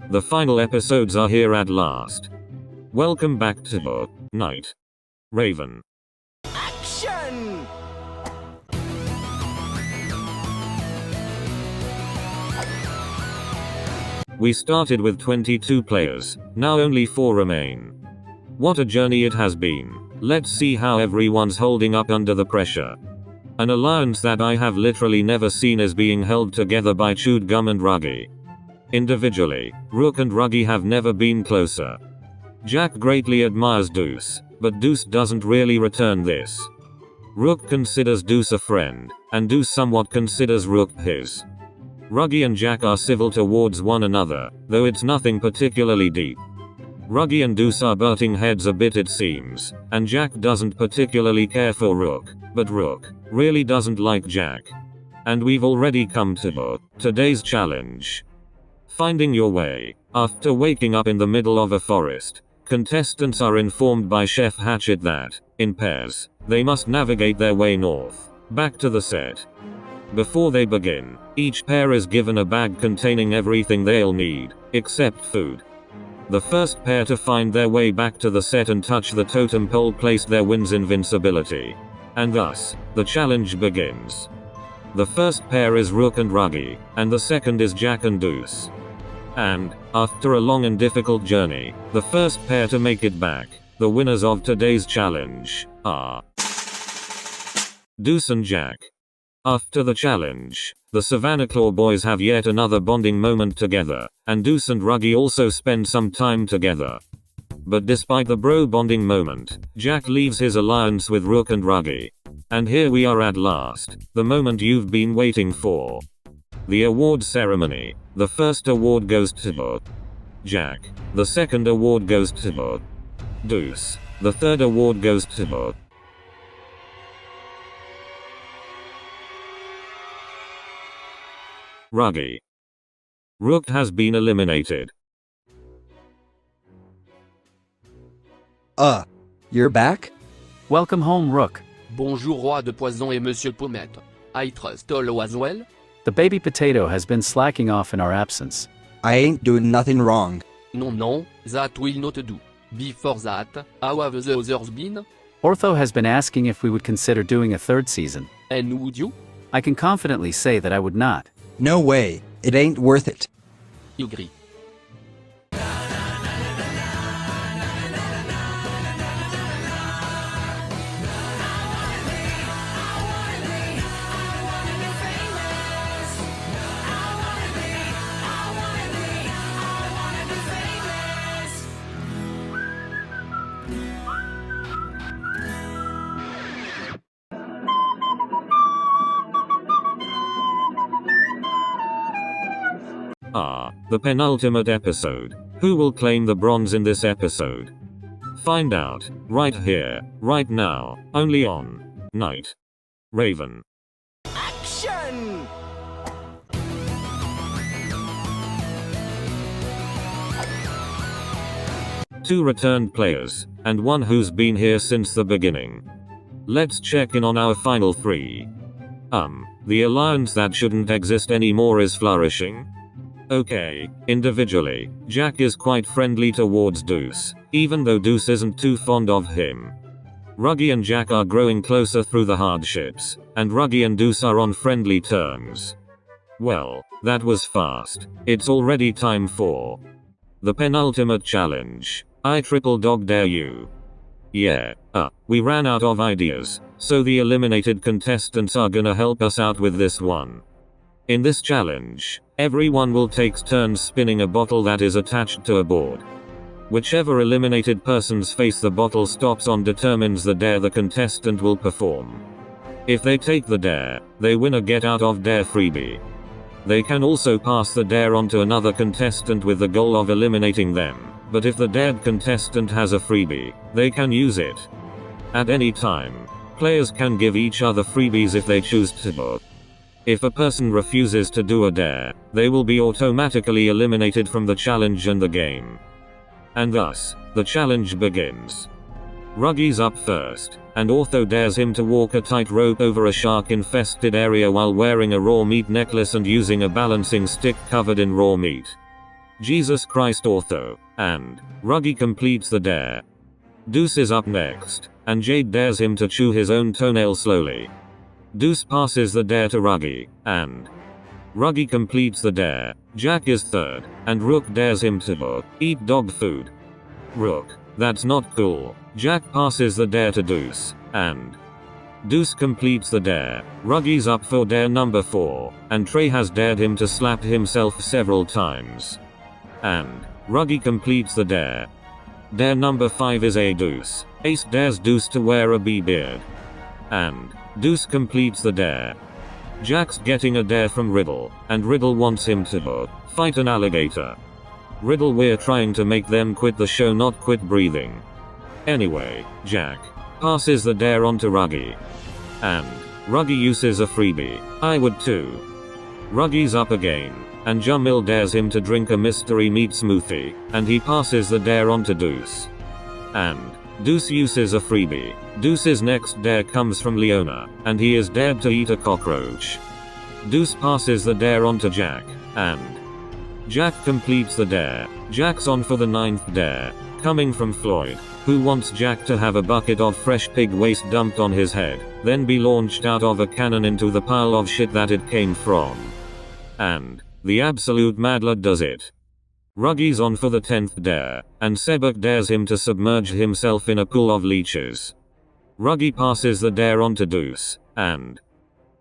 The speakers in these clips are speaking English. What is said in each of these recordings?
The final episodes are here at last. Welcome back to the Night Raven. Action! We started with 22 players, now only 4 remain. What a journey it has been. Let's see how everyone's holding up under the pressure. An alliance that I have literally never seen is being held together by Chewed Gum and Ruggy. Individually, Rook and Ruggy have never been closer. Jack greatly admires Deuce, but Deuce doesn't really return this. Rook considers Deuce a friend, and Deuce somewhat considers Rook his. Ruggy and Jack are civil towards one another, though it's nothing particularly deep. Ruggy and Deuce are butting heads a bit it seems, and Jack doesn't particularly care for Rook, but Rook really doesn't like Jack. And we've already come to today's challenge. Finding your way. After waking up in the middle of a forest, contestants are informed by Chef Hatchet that, in pairs, they must navigate their way north, back to the set. Before they begin, each pair is given a bag containing everything they'll need, except food. The first pair to find their way back to the set and touch the totem pole placed there wins invincibility. And thus, the challenge begins. The first pair is Rook and Ruggy, and the second is Jack and Deuce. And, after a long and difficult journey, the first pair to make it back, the winners of today's challenge, are Deuce and Jack. After the challenge, the Savannah Claw boys have yet another bonding moment together, and Deuce and Ruggy also spend some time together. But despite the bro bonding moment, Jack leaves his alliance with Rook and Ruggy. And here we are at last, the moment you've been waiting for. The award ceremony. The first award goes to Jack. The second award goes to Deuce. The third award goes to Ruggy. Rook has been eliminated. You're back? Welcome home, Rook. Bonjour Roi de Poison et Monsieur Pommette. I trust all was well? The baby potato has been slacking off in our absence. I ain't doing nothing wrong. No, that will not do. Before that, how have the others been? Ortho has been asking if we would consider doing a third season. And would you? I can confidently say that I would not. No way, it ain't worth it. You agree. The penultimate episode. Who will claim the bronze in this episode? Find out, right here, right now, only on Night Raven. Action! Two returned players, and one who's been here since the beginning. Let's check in on our final 3. The alliance that shouldn't exist anymore is flourishing. Okay, individually, Jack is quite friendly towards Deuce, even though Deuce isn't too fond of him. Ruggy and Jack are growing closer through the hardships, and Ruggy and Deuce are on friendly terms. Well, that was fast. It's already time for the penultimate challenge. I triple dog dare you. Yeah, we ran out of ideas, so the eliminated contestants are gonna help us out with this one. In this challenge, everyone will take turns spinning a bottle that is attached to a board. Whichever eliminated person's face the bottle stops on determines the dare the contestant will perform. If they take the dare, they win a get out of dare freebie. They can also pass the dare on to another contestant with the goal of eliminating them, but if the dared contestant has a freebie, they can use it. At any time, players can give each other freebies if they choose to. If a person refuses to do a dare, they will be automatically eliminated from the challenge and the game. And thus, the challenge begins. Ruggy's up first, and Ortho dares him to walk a tightrope over a shark-infested area while wearing a raw meat necklace and using a balancing stick covered in raw meat. Jesus Christ Ortho, and Ruggy completes the dare. Deuce is up next, and Jade dares him to chew his own toenail slowly. Deuce passes the dare to Ruggy, and Ruggy completes the dare. Jack is third, and Rook dares him to eat dog food. Rook, that's not cool. Jack passes the dare to Deuce, and Deuce completes the dare. Ruggy's up for dare number 4, and Trey has dared him to slap himself several times. And Ruggy completes the dare. Dare number 5 is a Deuce. Ace dares Deuce to wear a beard. And Deuce completes the dare. Jack's getting a dare from Riddle, and Riddle wants him to fight an alligator. Riddle, we're trying to make them quit the show, not quit breathing. Anyway, Jack passes the dare on to Ruggy. And Ruggy uses a freebie. I would too. Ruggy's up again, and Jamil dares him to drink a mystery meat smoothie, and he passes the dare on to Deuce. And Deuce uses a freebie. Deuce's next dare comes from Leona, and he is dared to eat a cockroach. Deuce passes the dare on to Jack, and Jack completes the dare. Jack's on for the 9th dare, coming from Floyd, who wants Jack to have a bucket of fresh pig waste dumped on his head, then be launched out of a cannon into the pile of shit that it came from. And the absolute MacLeod does it. Ruggy's on for the 10th dare, and Specc dares him to submerge himself in a pool of leeches. Ruggy passes the dare on to Deuce, and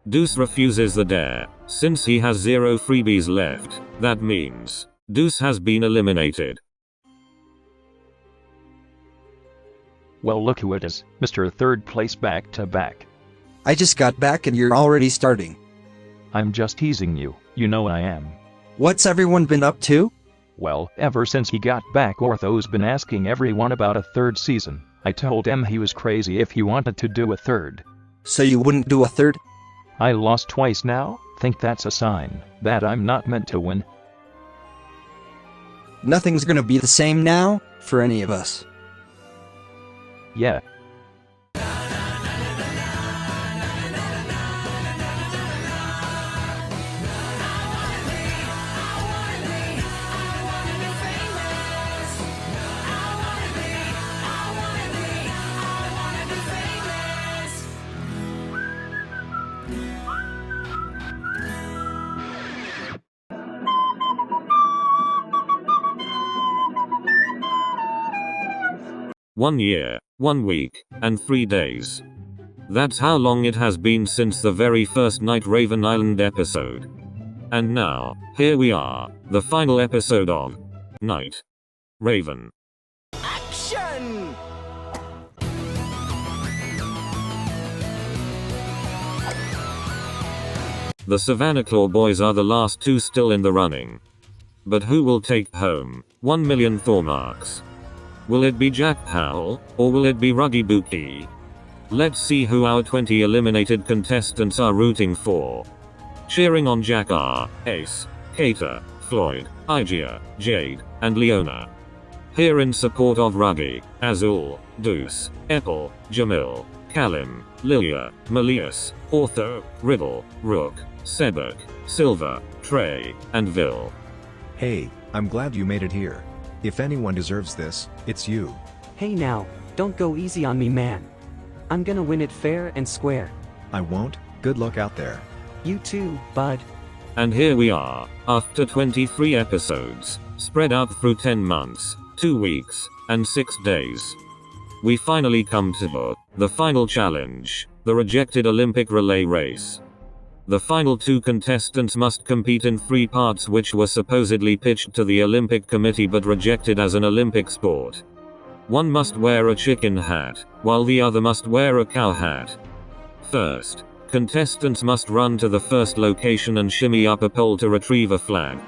Deuce refuses the dare. Since he has 0 freebies left, that means Deuce has been eliminated. Well, look who it is, Mr. Third Place back to back. I just got back and you're already starting. I'm just teasing you, you know I am. What's everyone been up to? Well, ever since he got back, Ortho's been asking everyone about a 3rd season. I told him he was crazy if he wanted to do a 3rd. So you wouldn't do a 3rd? I lost twice now, think that's a sign that I'm not meant to win. Nothing's gonna be the same now, for any of us. Yeah. One year, 1 week, and 3 days. That's how long it has been since the very first Night Raven Island episode. And now, here we are, the final episode of Night Raven. Action! The Savannah Claw boys are the last 2 still in the running. But who will take home 1 million Thor marks? Will it be Jack Powell, or will it be Ruggy Bookie? Let's see who our 20 eliminated contestants are rooting for. Cheering on Jack are Ace, Kater, Floyd, Igia, Jade, and Leona. Here in support of Ruggy, Azul, Deuce, Ethel, Jamil, Callum, Lilia, Malius, Ortho, Riddle, Rook, Specc, Silver, Trey, and Vil. Hey, I'm glad you made it here. If anyone deserves this, it's you. Hey now, don't go easy on me, man. I'm gonna win it fair and square. I won't. Good luck out there. You too, bud. And here we are, after 23 episodes, spread out through 10 months, 2 weeks, and 6 days. We finally come to the final challenge, the rejected Olympic relay race. The final 2 contestants must compete in 3 parts which were supposedly pitched to the Olympic Committee but rejected as an Olympic sport. One must wear a chicken hat, while the other must wear a cow hat. First, contestants must run to the first location and shimmy up a pole to retrieve a flag.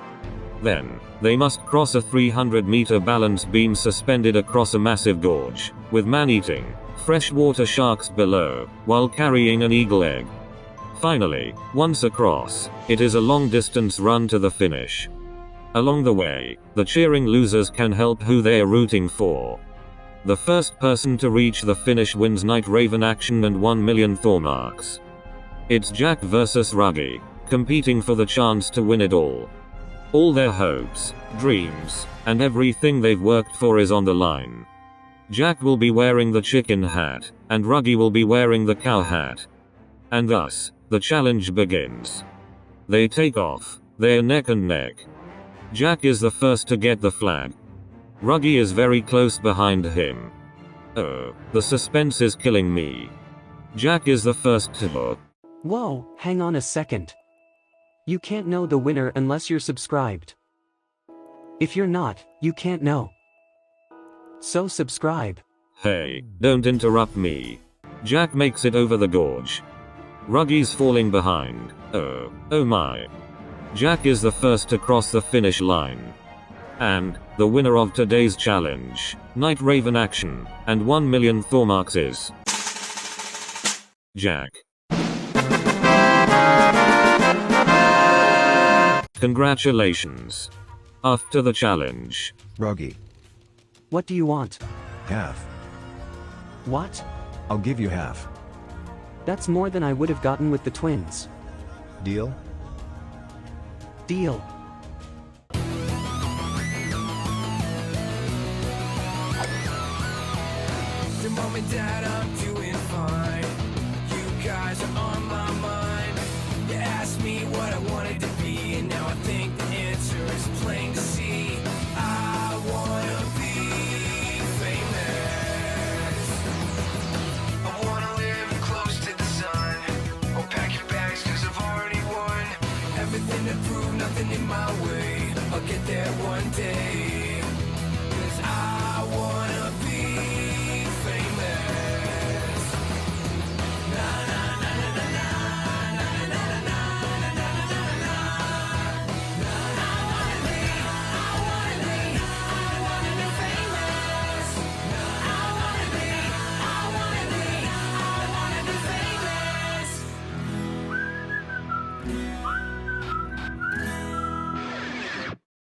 Then, they must cross a 300-meter balance beam suspended across a massive gorge, with man-eating, freshwater sharks below, while carrying an eagle egg. Finally, once across, it is a long-distance run to the finish. Along the way, the cheering losers can help who they are rooting for. The first person to reach the finish wins Night Raven action and 1 million Thor marks. It's Jack versus Ruggy, competing for the chance to win it all. All their hopes, dreams, and everything they've worked for is on the line. Jack will be wearing the chicken hat, and Ruggy will be wearing the cow hat. And thus, the challenge begins. They take off, they're neck and neck. Jack is the first to get the flag. Ruggy is very close behind him. Oh, the suspense is killing me. Jack is the first to... Whoa, hang on a second. You can't know the winner unless you're subscribed. If you're not, you can't know. So subscribe. Hey, don't interrupt me. Jack makes it over the gorge. Ruggy's falling behind. Oh my. Jack is the first to cross the finish line. And, the winner of today's challenge, Night Raven Action, and 1 million Thor marks is... Jack. Congratulations. After the challenge. Ruggy. What do you want? Half. What? I'll give you half. That's more than I would have gotten with the twins. Deal? Deal. The mom and dad, I'm doing fine. You guys are on my mind. You asked me what I wanted to be, and now I think the answer is plain to see. I wanna be famous. I wanna live close to the sun. Oh, pack your bags, cause I've already won. Everything to prove, nothing in my way. I'll get there one day.